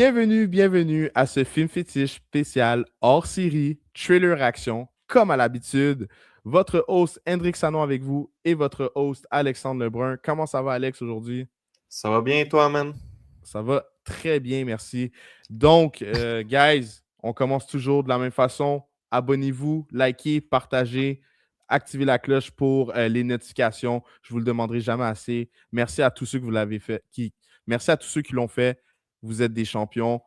Bienvenue à ce film fétiche spécial hors série, trailer action, comme à l'habitude. Votre host Hendrik Sanon avec vous et votre host Alexandre Lebrun. Comment ça va, Alex, aujourd'hui? Ça va bien, toi, man? Ça va très bien, merci. Donc, guys, on commence toujours de la même façon. Abonnez-vous, likez, partagez, activez la cloche pour les notifications. Je vous le demanderai jamais assez. Merci à tous ceux que vous l'avez fait. Merci à tous ceux qui l'ont fait. Vous êtes des champions.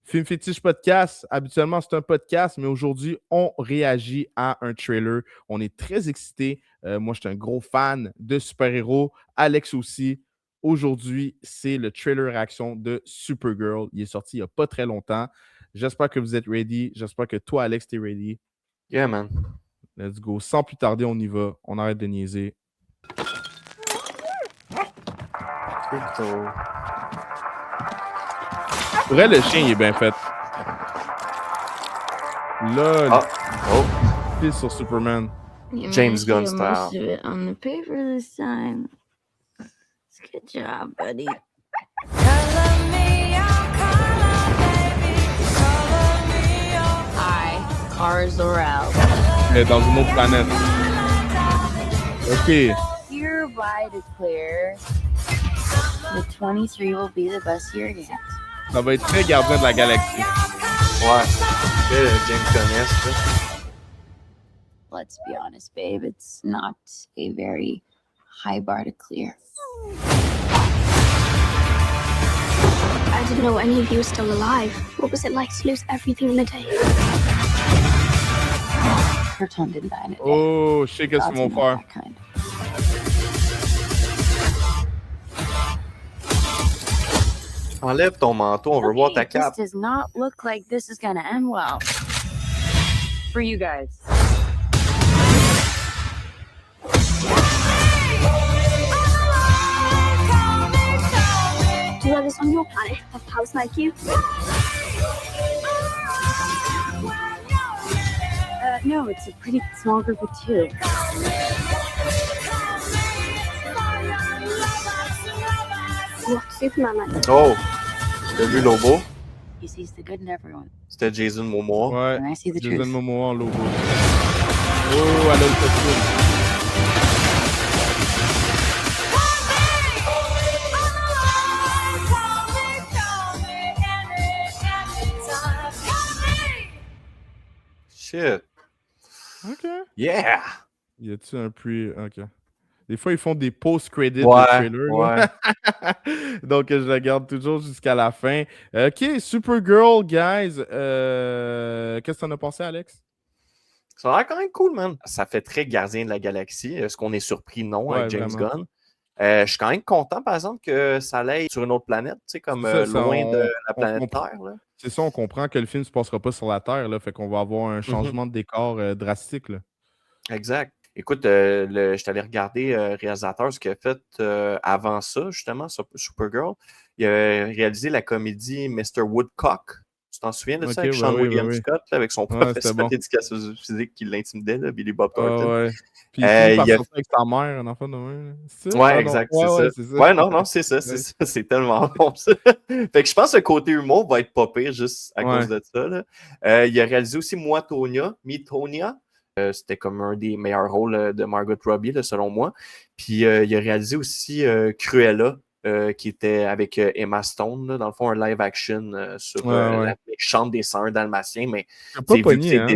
Film Fétiche Podcast, habituellement c'est un podcast, mais aujourd'hui on réagit à un trailer. On est très excités. Moi je suis un gros fan de super-héros. Alex aussi. Aujourd'hui, c'est le trailer réaction de Supergirl. Il est sorti il n'y a pas très longtemps. J'espère que vous êtes ready. J'espère que toi, Alex, t'es ready. Yeah, man. Let's go. Sans plus tarder, on y va. On arrête de niaiser. Crypto. Pour vrai, le chien, il est bien fait. Là, Oh, pisse sur Superman. James Gunn Most style. of it on the paper this time. Good job, buddy. Hi, cars are out. Dans une autre planète. OK. Hereby declare the 23 will be the best year yet. Ça va être très Gardien de la Galaxie. Ouais. James Gunn-esque, là. Let's be honest, babe, it's not a very high bar to clear. I didn't know any of you were still alive. What was it like to lose everything in a day? Krypton didn't die in a day. Oh, je sais qu'est-ce qu'ils vont Gods are faire. not that kind. Enlève ton manteau, on veut voir ta This cape. does not look like this is gonna end well. For you guys. Do others on your planet have powers like you? No, it's a pretty small group of two. What's Superman like? Oh! T'as vu Lobo? He sees the good in everyone. C'était Jason Momoa. Ouais. And I see the Jason truth. Momoa en logo. Oh, elle a le costume. Shit. OK. Yeah! Y a-tu un pre... OK. Des fois, ils font des post-credits Ouais, de trailer. Là. Donc, je la garde toujours jusqu'à la fin. OK, Supergirl, guys. Qu'est-ce que t'en as pensé, Alex? Ça a l'air quand même cool, man. Ça fait très Gardien de la Galaxie. Est-ce qu'on est surpris? Non, Ouais, avec James vraiment. Gunn. Je suis quand même content, par exemple, que ça aille sur une autre planète, tu sais, comme C'est ça, loin de la on planète comprend. Terre. Là. C'est ça, on comprend que le film ne se passera pas sur la Terre. Là, fait qu'on va avoir un changement de décor drastique. Là. Exact. Écoute, je t'allais regarder le réalisateur, ce qu'il a fait avant ça, justement, sur Supergirl. Il a réalisé la comédie Mr. Woodcock. Tu t'en souviens de ça, avec Sean William Scott, là, avec son professeur d'éducation physique qui l'intimidait, là, Billy Bob Thornton. Ouais. Puis il finit par sortir avec sa mère, un enfant de même. Ouais, exact, c'est ça. Ouais, non, c'est ça, c'est ça. C'est tellement bon, ça. Fait que je pense que le côté humour va être pas pire juste à cause de ça. Là. Il a réalisé aussi Mitonia. C'était comme un des meilleurs rôles de Margot Robbie, là, selon moi. Puis il a réalisé aussi Cruella, qui était avec Emma Stone, là, dans le fond, un live action sur la méchante des 101 Dalmatiens. Mais pas pogné, hein?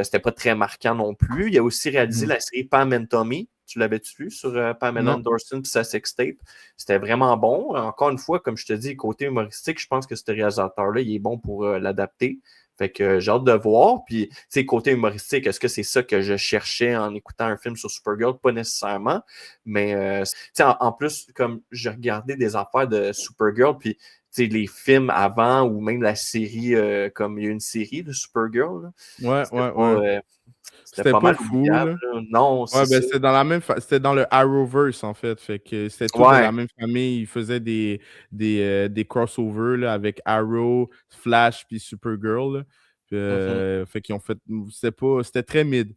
C'était pas très marquant non plus. Il a aussi réalisé la série Pam and Tommy. Tu l'avais-tu vu sur Pamela Anderson et sa sextape? C'était vraiment bon. Encore une fois, comme je te dis, côté humoristique, je pense que ce réalisateur-là, il est bon pour l'adapter. Fait que j'ai hâte de voir. Puis, tu sais, côté humoristique, est-ce que c'est ça que je cherchais en écoutant un film sur Supergirl? Pas nécessairement. Mais, tu sais, en plus, comme j'ai regardé des affaires de Supergirl, puis, tu sais, les films avant ou même la série, comme il y a une série de Supergirl. Là, c'était pas mal fou. Non, c'est ça. C'était dans la même c'était dans le Arrowverse, en fait. Fait que c'était tout de la même famille. Ils faisaient des crossovers là, avec Arrow, Flash puis Supergirl. Fait qu'ils ont fait. C'était très mid.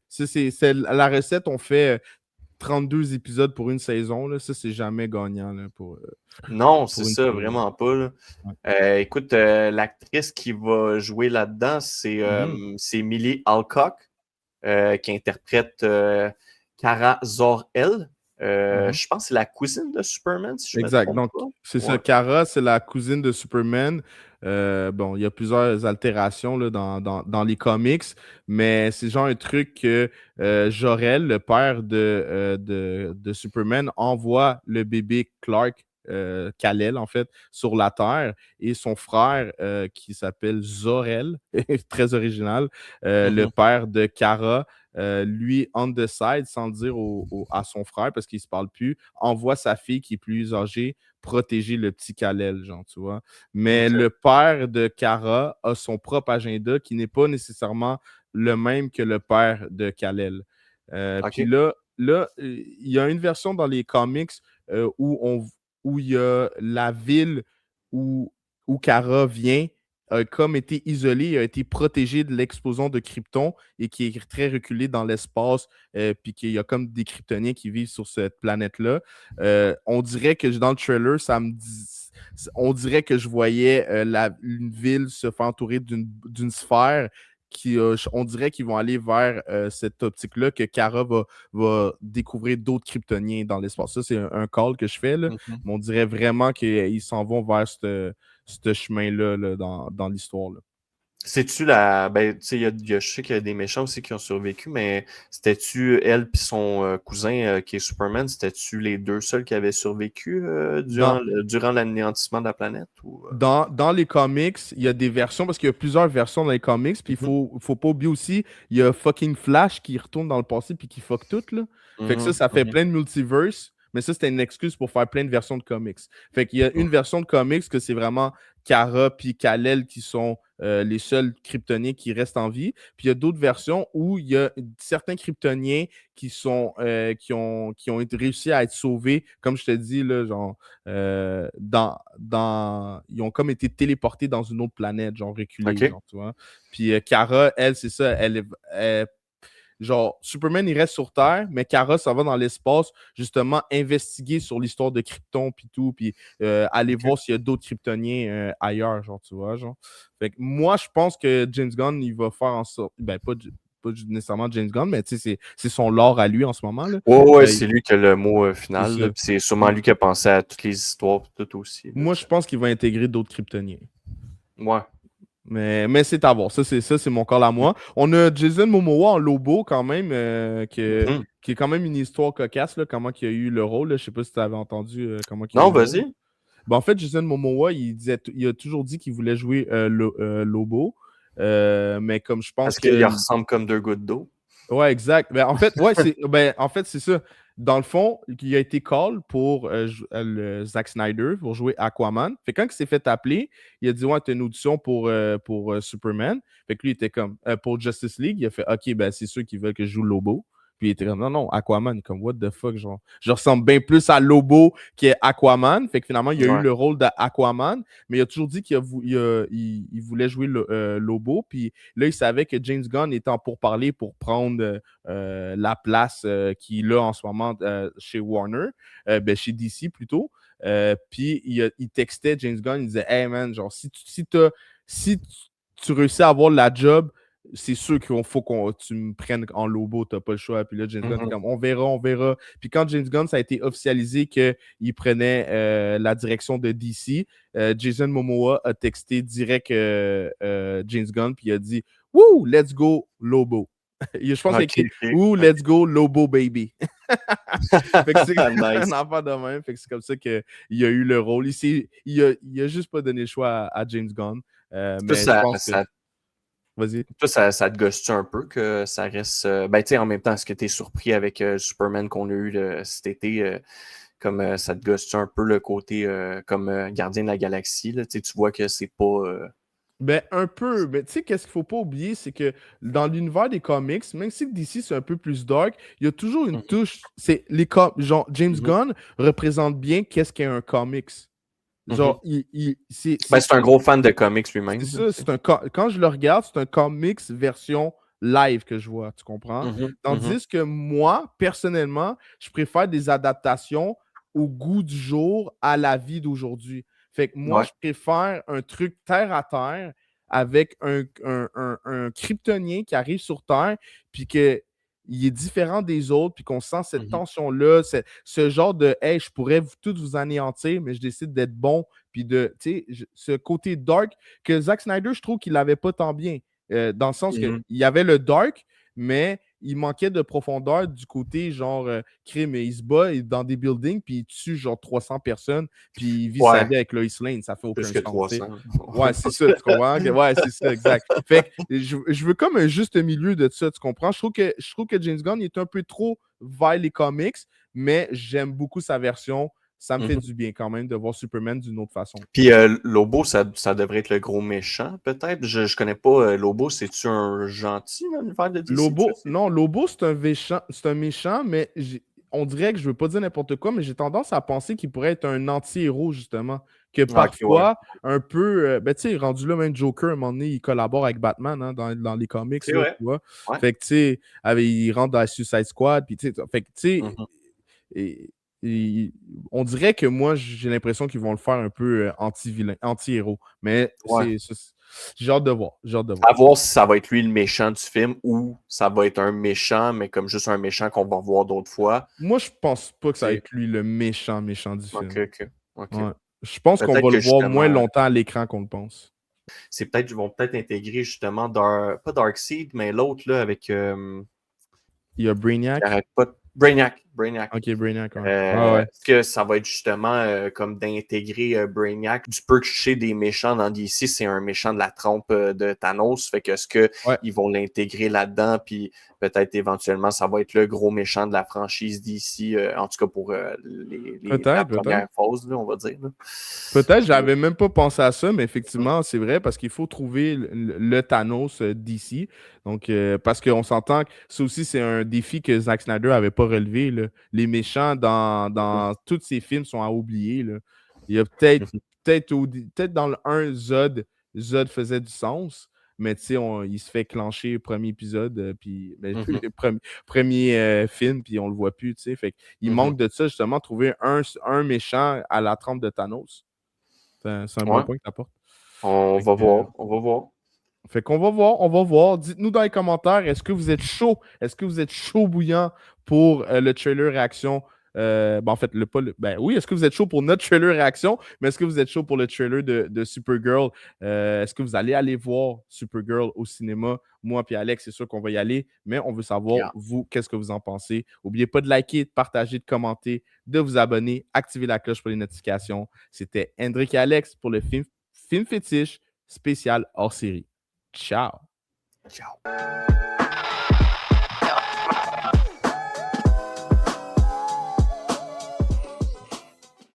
La recette, on fait 32 épisodes pour une saison, là, ça, c'est jamais gagnant. Là, non, c'est une ça, série. vraiment pas. Là. Ouais. Écoute, l'actrice qui va jouer là-dedans, c'est Millie Alcock, qui interprète Kara Zor-El. Je pense que c'est la cousine de Superman, si je me Exact. trompe Donc, pas. c'est ça. Kara, c'est la cousine de Superman. Bon, il y a plusieurs altérations là, dans les comics, mais c'est genre un truc que Jor-El, le père de Superman, envoie le bébé Clark, Kal-El, en fait, sur la Terre, et son frère, qui s'appelle Zor-El, très original, le père de Kara, lui, on the side, sans le dire à son frère, parce qu'il ne se parle plus, envoie sa fille qui est plus âgée protéger le petit Kal-El, genre, tu vois. Mais le père de Kara a son propre agenda qui n'est pas nécessairement le même que le père de Kal-El. Puis là, il y a une version dans les comics où il y a la ville où Kara vient a comme été isolé, a été protégé de l'explosion de Krypton et qui est très reculé dans l'espace, puis qu'il y a comme des Kryptoniens qui vivent sur cette planète-là. On dirait que dans le trailer, on dirait que je voyais une ville se faire entourer d'une sphère. On dirait qu'ils vont aller vers cette optique-là, que Kara va découvrir d'autres Kryptoniens dans l'espace. Ça, c'est un call que je fais, là. Mais on dirait vraiment qu'ils s'en vont vers ce chemin-là là, dans l'histoire. Là. C'est-tu la. Ben, tu sais, je sais qu'il y a des méchants aussi qui ont survécu, mais c'était-tu elle et son cousin qui est Superman, c'était-tu les deux seuls qui avaient survécu durant l'anéantissement de la planète? Ou, Dans les comics, il y a des versions, parce qu'il y a plusieurs versions dans les comics, puis il faut pas oublier aussi, il y a fucking Flash qui retourne dans le passé puis qui fuck tout, là. Fait que ça fait plein de multiverse, mais ça, c'était une excuse pour faire plein de versions de comics. Fait qu'il y a une version de comics que c'est vraiment Kara puis Kal-El qui sont les seuls Kryptoniens qui restent en vie. Puis il y a d'autres versions où il y a certains Kryptoniens qui ont réussi à être sauvés, comme je te dis, là, genre, ils ont comme été téléportés dans une autre planète, genre reculés, genre, tu vois. Puis Kara, elle, c'est ça, genre, Superman, il reste sur Terre, mais Kara, ça va dans l'espace, justement, investiguer sur l'histoire de Krypton, puis tout, puis aller voir s'il y a d'autres Kryptoniens ailleurs, genre, tu vois, genre. Fait que moi, je pense que James Gunn, il va faire en sorte, ben, pas nécessairement James Gunn, mais tu sais, c'est son lore à lui en ce moment, là. Ouais, c'est lui qui a le mot final, puis c'est sûrement lui qui a pensé à toutes les histoires, tout aussi. Là, moi, je pense qu'il va intégrer d'autres Kryptoniens. Ouais. Mais c'est à voir. Ça, c'est mon call à moi. On a Jason Momoa en Lobo, quand même, qui est quand même une histoire cocasse, là, comment il a eu le rôle. Là. Je sais pas si tu avais entendu comment il a eu le vas-y. rôle. Ben, en fait, Jason Momoa, il a toujours dit qu'il voulait jouer Lobo. Mais comme je pense que... Parce qu'il ressemble comme deux gouttes d'eau. Ouais, exact. Ben, en fait, c'est ça. Dans le fond, il a été call pour Zack Snyder pour jouer Aquaman. Fait que quand il s'est fait appeler, il a dit ouais, t'as une audition pour Superman. Fait que lui, il était comme pour Justice League, il a fait OK, ben c'est sûr qu'ils veulent que je joue Lobo. Puis il était comme non, Aquaman, comme what the fuck, genre. Je ressemble bien plus à Lobo qu'Aquaman. Fait que finalement, il a eu le rôle d'Aquaman, mais il a toujours dit qu'il voulait jouer Lobo. Puis là, il savait que James Gunn était en pourparlers pour prendre la place qu'il a en ce moment chez Warner, chez DC plutôt. Puis il textait James Gunn, il disait hey man, genre, si tu réussis à avoir la job, c'est sûr qu'il faut que tu me prennes en Lobo, t'as pas le choix. Puis là, James Gunn, comme on verra. Puis quand James Gunn, ça a été officialisé qu'il prenait la direction de DC, Jason Momoa a texté direct James Gunn, puis il a dit wouh, let's go Lobo. Je pense qu'il a écrit wouh, let's go Lobo baby. Fait que c'est un enfant de même. Fait que c'est comme ça qu'il a eu le rôle. Il a juste pas donné le choix à James Gunn. Mais je pense que... Vas-y. Toi, ça te gosse-tu un peu que ça reste... Ben, tu sais, en même temps, est-ce que tu es surpris avec Superman qu'on a eu cet été? Comme ça te gosse-tu un peu le côté comme gardien de la galaxie? Là, tu vois que c'est pas... Ben, un peu. Mais tu sais, qu'est-ce qu'il faut pas oublier, c'est que dans l'univers des comics, même si DC c'est un peu plus dark, il y a toujours une touche. Genre, James Gunn représente bien qu'est-ce qu'est un comics. Genre, c'est un gros fan de comics lui-même. C'est ça, quand je le regarde, c'est un comics version live que je vois, tu comprends? Tandis que moi, personnellement, je préfère des adaptations au goût du jour, à la vie d'aujourd'hui. Fait que moi, je préfère un truc terre à terre avec un kryptonien qui arrive sur Terre, puis qu'il est différent des autres, puis qu'on sent cette tension-là, ce genre de « Hey, je pourrais tous vous anéantir, mais je décide d'être bon », puis de, tu sais, ce côté dark que Zack Snyder, je trouve qu'il n'avait pas tant bien, dans le sens qu'il y avait le dark, mais il manquait de profondeur du côté genre crime. Il se bat dans des buildings, puis il tue genre 300 personnes, puis il vit sa vie avec Lois Lane. Ça fait aucun Plus que sens. 300. Ouais, c'est ça, tu comprends? Ouais, c'est ça, exact. Fait que je veux comme un juste milieu de ça, tu comprends? Je trouve que James Gunn il est un peu trop vers les comics, mais j'aime beaucoup sa version. Ça me fait du bien quand même de voir Superman d'une autre façon. Puis Lobo, ça devrait être le gros méchant, peut-être. Je connais pas Lobo, c'est-tu un gentil dans l'univers de DC? Lobo, c'est un méchant, mais on dirait que je veux pas dire n'importe quoi, mais j'ai tendance à penser qu'il pourrait être un anti-héros, justement. Que parfois, un peu. Ben, tu sais, rendu là, même Joker, à un moment donné, il collabore avec Batman dans les comics. Là, tu vois? Fait que, tu sais, il rentre dans la Suicide Squad. Puis, tu sais, fait que, tu sais, on dirait que moi, j'ai l'impression qu'ils vont le faire un peu anti-vilain, anti-héros. Mais j'ai hâte de voir. À voir si ça va être lui le méchant du film ou ça va être un méchant, mais comme juste un méchant qu'on va voir d'autres fois. Moi, je pense pas que ça va être lui le méchant du film. OK. Ouais. Je pense qu'on va le voir moins longtemps à l'écran qu'on le pense. C'est peut-être qu'ils vont peut-être intégrer justement pas Darkseid, mais l'autre là avec. Il y a Brainiac. Brainiac. Ok, Brainiac. Est-ce que ça va être justement comme d'intégrer Brainiac? Du peu que je sais des méchants dans DC, c'est un méchant de la trompe de Thanos. Fait que est-ce qu'ils vont l'intégrer là-dedans? Puis peut-être éventuellement, ça va être le gros méchant de la franchise DC, en tout cas pour la première phase, là, on va dire. Là. Peut-être, j'avais même pas pensé à ça, mais effectivement, c'est vrai, parce qu'il faut trouver le Thanos DC. Donc, parce qu'on s'entend que ça aussi, c'est un défi que Zack Snyder n'avait pas relevé. Là. Les méchants dans tous ses films sont à oublier. Là. Il y a peut-être dans le 1, Zod faisait du sens, mais tu sais, il se fait clencher le premier épisode, puis le premier film, puis on le voit plus, tu sais. Fait qu'il manque de ça, justement, trouver un méchant à la trempe de Thanos. C'est un bon point que tu apportes. On va voir. Fait qu'on va voir. Dites-nous dans les commentaires, est-ce que vous êtes chaud? Est-ce que vous êtes chaud bouillant pour le trailer réaction? En fait, oui, est-ce que vous êtes chaud pour notre trailer réaction? Mais est-ce que vous êtes chaud pour le trailer de Supergirl? Est-ce que vous allez aller voir Supergirl au cinéma? Moi et Alex, c'est sûr qu'on va y aller, mais on veut savoir, vous, qu'est-ce que vous en pensez? N'oubliez pas de liker, de partager, de commenter, de vous abonner, activer la cloche pour les notifications. C'était Hendrik et Alex pour le film fétiche spécial hors série. Ciao. Ciao.